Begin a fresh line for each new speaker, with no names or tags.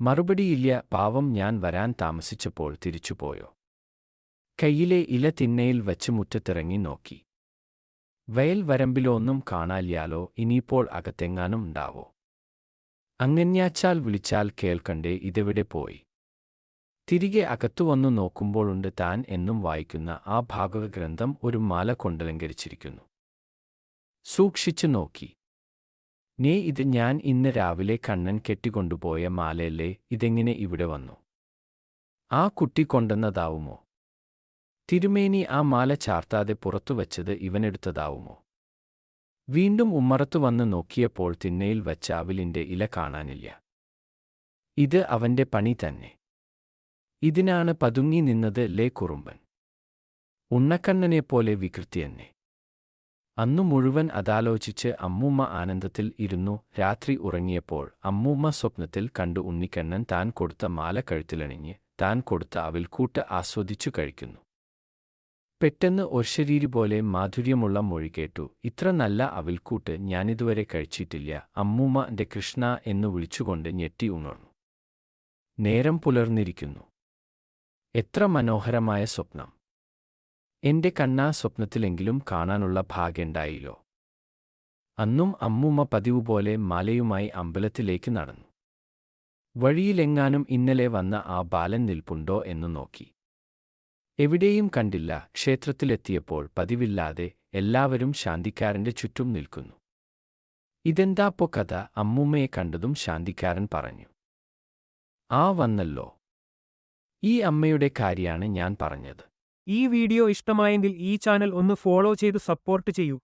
മറുപടിയില്ല. പാവം, ഞാൻ വരാൻ താമസിച്ചപ്പോൾ തിരിച്ചുപോയോ? കയ്യിലെ ഇല തിണ്ണയിൽ വച്ച് മുറ്റത്തിറങ്ങി നോക്കി. വയൽ വരമ്പിലൊന്നും കാണാല്യാലോ. ഇനിയിപ്പോൾ അകത്തെങ്ങാനും ഉണ്ടാവോ? അങ്ങന്യാച്ചാൽ വിളിച്ചാൽ കേൾക്കണ്ടേ? ഇതെവിടെ പോയി? തിരികെ അകത്തുവന്നു നോക്കുമ്പോഴുണ്ട് താൻ എന്നും വായിക്കുന്ന ആ ഭാഗവതഗ്രന്ഥം ഒരു മാല കൊണ്ടലങ്കരിച്ചിരിക്കുന്നു. സൂക്ഷിച്ചു നോക്കി. ഇത് ഞാൻ ഇന്ന് രാവിലെ കണ്ണൻ കെട്ടിക്കൊണ്ടുപോയ മാലയല്ലേ? ഇതെങ്ങനെ ഇവിടെ വന്നു? ആ കുട്ടി കൊണ്ടുവന്നതാവുമോ? തിരുമേനി ആ മാല ചാർത്താതെ പുറത്തുവച്ചത് ഇവനെടുത്തതാവുമോ? വീണ്ടും ഉമ്മറത്തു വന്ന് നോക്കിയപ്പോൾ തിണ്ണയിൽ വച്ച അവിലിന്റെ ഇല കാണാനില്ല. ഇത് അവന്റെ പണി തന്നെ. ഇതിനാണ് പതുങ്ങി നിന്നത് ലേ കുറുമ്പൻ. ഉണ്ണക്കണ്ണനെപ്പോലെ വികൃതി തന്നെ. അന്നു മുഴുവൻ അതാലോചിച്ച് അമ്മൂമ്മ ആനന്ദത്തിൽ ഇരുന്നു. രാത്രി ഉറങ്ങിയപ്പോൾ അമ്മൂമ്മ സ്വപ്നത്തിൽ കണ്ടു ഉണ്ണിക്കണ്ണൻ താൻ കൊടുത്ത മാല കഴുത്തിലണിഞ്ഞ് താൻ കൊടുത്ത അവിൽക്കൂട്ട് ആസ്വദിച്ചു കഴിക്കുന്നു. പെട്ടെന്ന് ഒർശരീരി പോലെ മാധുര്യമുള്ള മൊഴി കേട്ടു. ഇത്ര നല്ല അവിൽക്കൂട്ട് ഞാനിതുവരെ കഴിച്ചിട്ടില്ല. അമ്മൂമ്മ എന്റെ കൃഷ്ണ എന്നു വിളിച്ചുകൊണ്ട് ഞെട്ടി ഉണർന്നു. നേരം പുലർന്നിരിക്കുന്നു. എത്ര മനോഹരമായ സ്വപ്നം! എന്റെ കണ്ണാ, സ്വപ്നത്തിലെങ്കിലും കാണാനുള്ള ഭാഗ്യണ്ടായില്ലോ. അന്നും അമ്മൂമ്മ പതിവുപോലെ മാലയുമായി അമ്പലത്തിലേക്ക് നടന്നു. വഴിയിലെങ്ങാനും ഇന്നലെ വന്ന ആ ബാലൻ നിൽപ്പുണ്ടോ എന്നു നോക്കി. എവിടെയും കണ്ടില്ല. ക്ഷേത്രത്തിലെത്തിയപ്പോൾ പതിവില്ലാതെ എല്ലാവരും ശാന്തിക്കാരന്റെ ചുറ്റും നിൽക്കുന്നു. ഇതെന്താപ്പോ കഥ? അമ്മൂമ്മയെ കണ്ടതും ശാന്തിക്കാരൻ പറഞ്ഞു. ആ വന്നല്ലോ. ഈ അമ്മയുടെ കാര്യാണ് ഞാൻ പറഞ്ഞത്.
ഈ വീഡിയോ ഇഷ്ടമായെങ്കിൽ ഈ ചാനൽ ഒന്ന് ഫോളോ ചെയ്ത് സപ്പോർട്ട് ചെയ്യൂ.